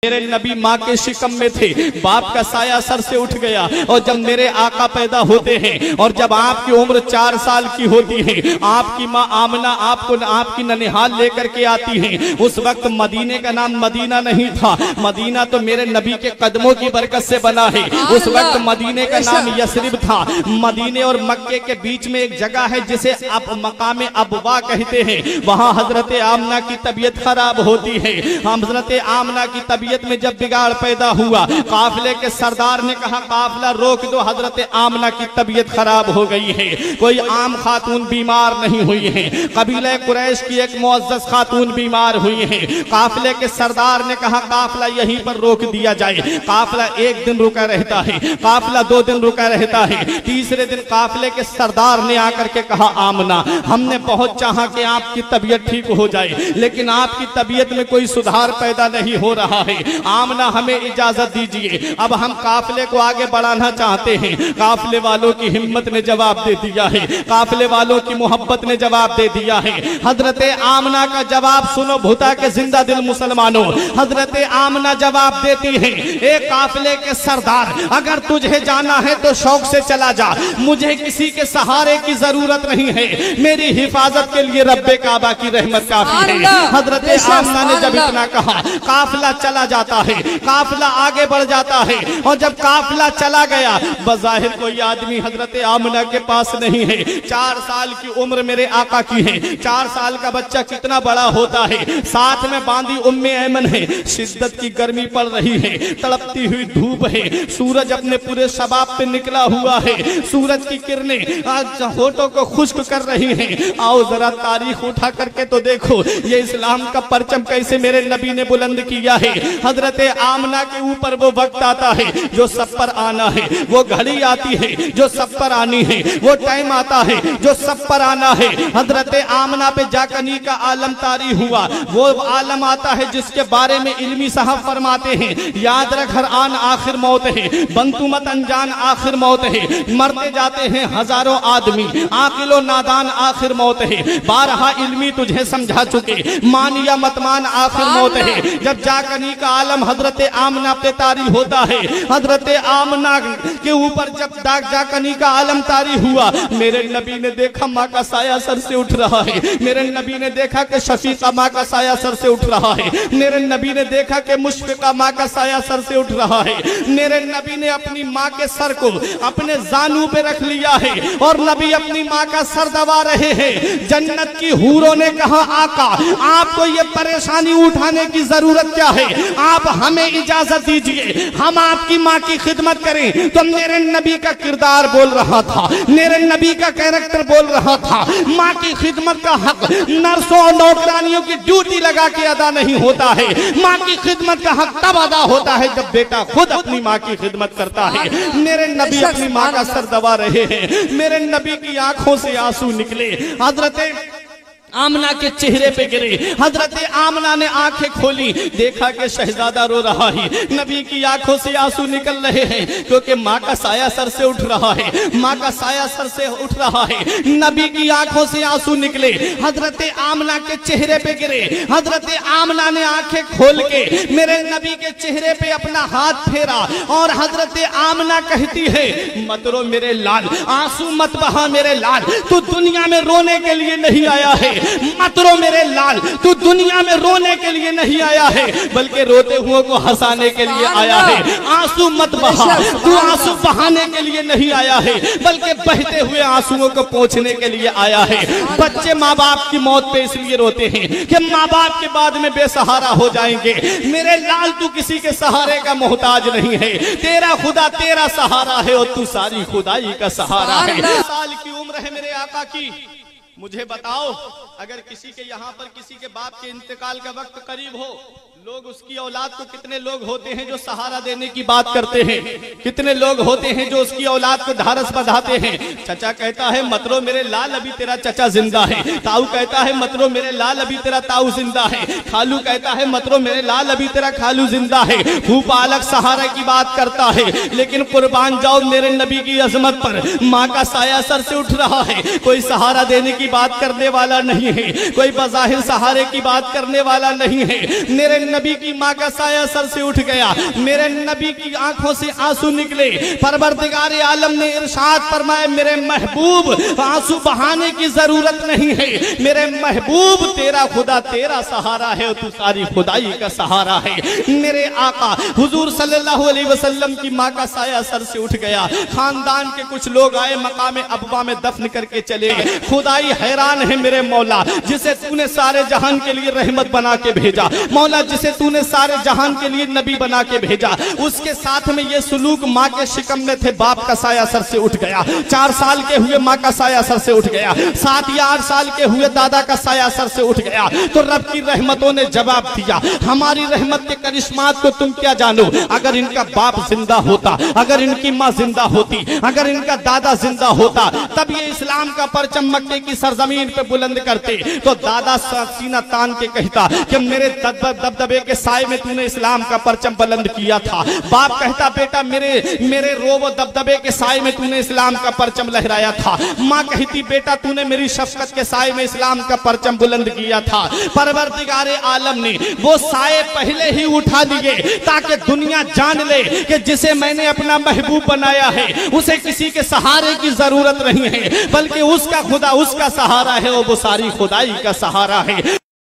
मेरे नबी माँ के शिकम में थे, बाप का साया सर से उठ गया और जब मेरे आका पैदा होते हैं और जब आपकी उम्र 4 साल की होती है, आपकी माँ आमना आपको आपकी ननिहाल लेकर के आती है। उस वक्त मदीने का नाम मदीना नहीं था, मदीना तो मेरे नबी के कदमों की बरकत से बना है। उस वक्त मदीने का नाम यसरिब था। मदीने और मक्के के बीच में एक जगह है जिसे अब मकामे अबवा कहते हैं। वहाँ हजरत आमना की तबीयत खराब होती है। हजरत आमना की तबीयत में जब बिगाड़ पैदा हुआ, काफिले के सरदार ने कहा काफिला रोक दो, हजरत आमना की तबीयत खराब हो गई है। कोई आम खातून बीमार नहीं हुई है, कबीले कुरैश की एक मुअज़्ज़ज़ खातून बीमार हुई है। काफिले के सरदार ने कहा काफिला यहीं पर रोक दिया जाए। काफिला 1 दिन रुका रहता है, काफिला 2 दिन रुका रहता है। तीसरे दिन काफिले के सरदार ने आकर के कहा आमना, हमने बहुत चाहा कि आपकी तबीयत ठीक हो जाए, लेकिन आपकी तबीयत में कोई सुधार पैदा नहीं हो रहा है। आमना हमें इजाजत दीजिए, अब हम काफिले को आगे बढ़ाना चाहते हैं। काफिले वालों की हिम्मत ने जवाब दे दिया है, काफिले वालों की मोहब्बत ने जवाब दे दिया है। हजरत आमना का जवाब सुनो भुता के जिंदा दिल मुसलमानों। हजरत आमना जवाब देती है, ए काफिले के सरदार, अगर तुझे जाना है तो शौक से चला जा, मुझे किसी के सहारे की जरूरत नहीं है, मेरी हिफाजत के लिए रब्बे काबा की रहमत काफी है। हजरत आमना ने जब इतना कहा, काफिला चला जाता है, काफिला आगे बढ़ जाता है। और जब काफिला चला गया, बज़ाहिर कोई आदमी हजरत आमना के पास नहीं है। 4 साल की उम्र मेरे आका की है। 4 साल का बच्चा कितना बड़ा होता है। साथ में बांधी उम्मे ऐमन है। शिद्दत की गर्मी पड़ रही है, तड़पती हुई धूप है, सूरज अपने पूरे शबाब पे निकला हुआ है। सूरज की किरणें आज होठों को खुश्क कर रही हैं। आओ जरा तारीख उठा करके तो देखो ये इस्लाम का परचम कैसे मेरे नबी ने बुलंद किया है। हजरत आमना के ऊपर वो वक्त आता है जो सब पर आना है, वो घड़ी आती है जो सब पर आनी है, वो टाइम आता है जो सब पर आना है। हजरत आमना पे जाकनी का आलम तारी हुआ, वो आलम आता है जिसके बारे में इल्मी साहब फरमाते हैं, याद रख हर आन आखिर मौत है, बंतु मत अनजान आखिर मौत है। मरते जाते हैं हजारों आदमी, आकिलो नादान आखिर मौत है। बारहा इल्मी तुझे समझा चुके, मान या मत मान आखिर मौत है। जब जाकनी का आलम हजरत आमना पे तारी होता है, हजरत आमना के ऊपर जब जाकनी का आलम तारी हुआ, मेरे नबी ने देखा माँ का साया सर से उठ रहा है। मेरे नबी ने देखा कि शफीका माँ का साया सर से उठ रहा है। मेरे नबी ने देखा कि मुशफिका माँ का साया सर से उठ रहा है। मेरे नबी ने अपनी माँ के सर को अपने जानू पे रख लिया है और नबी अपनी माँ का सर दबा रहे हैं। जन्नत की हूरों ने कहा आका आपको ये परेशानी उठाने की जरूरत क्या है, आप हमें इजाजत दीजिए, हम आपकी माँ की खिदमत करें। तो मेरे नबी का किरदार बोल रहा था, मेरे नबी का कैरेक्टर बोल रहा था। माँ की खिदमत का हक नर्सों और नौकरानियों की ड्यूटी लगा के अदा नहीं होता है। माँ की खिदमत का हक तब अदा होता है जब बेटा खुद अपनी माँ की खिदमत करता है। मेरे नबी अपनी माँ का सर दबा रहे हैं, मेरे नबी की आंखों से आंसू निकले, हजरत आमना के चेहरे पे गिरे। हजरत आमना ने आंखें खोली, देखा कि शहजादा रो रहा है। नबी की आंखों से आंसू निकल रहे हैं क्योंकि माँ का साया सर से उठ रहा है, माँ का साया सर से उठ रहा है। नबी की आंखों से आंसू निकले, हजरत आमना के चेहरे पे गिरे। हजरत आमना ने आंखें खोल के मेरे नबी के चेहरे पे अपना हाथ फेरा और हजरत आमना कहती है मत रो मेरे लाल, आंसू मत बहा मेरे लाल, तू दुनिया में रोने के लिए नहीं आया है। मत रो मेरे लाल, तू दुनिया में रोने के लिए नहीं आया है बल्कि रोते हुए को हंसाने के लिए आया है। आंसू मत बहा, तू आंसू बहाने के लिए नहीं आया है बल्कि बहते हुए आंसुओं को पोंछने के लिए आया है। बच्चे माँ बाप की मौत पे इसलिए रोते हैं कि माँ बाप के बाद में बेसहारा हो जाएंगे। मेरे लाल तू किसी के सहारे का मोहताज नहीं है, तेरा खुदा तेरा सहारा है और तू सारी खुदाई का सहारा है। 4 साल की उम्र है मेरे आका की। मुझे बताओ अगर किसी के यहाँ पर किसी के बाप के इंतकाल का वक्त करीब हो, लोग उसकी औलाद को कितने लोग होते हैं जो सहारा देने की बात करते हैं, कितने लोग होते हैं जो उसकी औलाद को ढारस बंधाते हैं। चचा कहता है मत रो मेरे लाल अभी तेरा चचा जिंदा है, ताऊ कहता है मत रो मेरे लाल अभी तेरा ताऊ जिंदा है, खालू कहता है मत रो मेरे लाल अभी तेरा खालू जिंदा है। फूफा अलग सहारा की बात करता है, लेकिन कुर्बान जाओ मेरे नबी की अजमत पर, माँ का साया सर से उठ रहा है, कोई सहारा देने की बात करने वाला नहीं है, कोई बज़ाहिर सहारे की बात करने वाला नहीं है। मेरे नबी की माँ का साया सर से उठ गया, मेरे नबी की आंखों से आंसू निकले। परवरदिगार आलम ने इरशाद फरमाया, मेरे महबूब आंसू बहाने की जरूरत नहीं है, मेरे महबूब तेरा खुदा तेरा सहारा है, तू सारी खुदाई का सहारा है। मेरे आका हुजूर सल्लल्लाहु अलैहि वसल्लम की माँ का साया सर से उठ गया। खानदान के कुछ लोग आए, मकाम अबवा में दफन करके चले गए। खुदाई हैरान है मेरे मौला, जिसे तूने सारे जहान के लिए रहमत बना के भेजा, मौला जिसे तूने सारे जहान के लिए नबी बना के भेजा, उसके साथ में ये सुलूक माँ के शिकम में थे। बाप का साया सर से उठ गया, 4 साल के हुए माँ का साया सर से उठ गया, 7 या 8 साल के हुए दादा का साया सर से उठ गया। तो रब की रहमतों ने जवाब दिया, हमारी रहमत के करिश्मात को तुम क्या जानो। अगर इनका बाप जिंदा होता, अगर इनकी माँ जिंदा होती, अगर इनका दादा जिंदा होता, तब ये इस्लाम का परचम मक्के की सरजमीन पे बुलंद करते। तो दादा सीना तान के कहता कि मेरे दबदबे के साए में तूने इस्लाम का परचम बुलंद किया था। बाप कहता, बेटा मेरे रोब दबदबे के साए में तूने इस्लाम का परचम लहराया था। माँ कहती, बेटा तूने मेरी शफकत के साए में इस्लाम का परचम बुलंद किया था। परवरदिगारे आलम ने वो साए पहले ही उठा दिए ताकि दुनिया जान ले कि जिसे मैंने अपना महबूब बनाया है उसे किसी के सहारे की जरूरत नहीं है, बल्कि उसका खुदा उसका सहारा है, वो सारी खुदाई का सहारा है।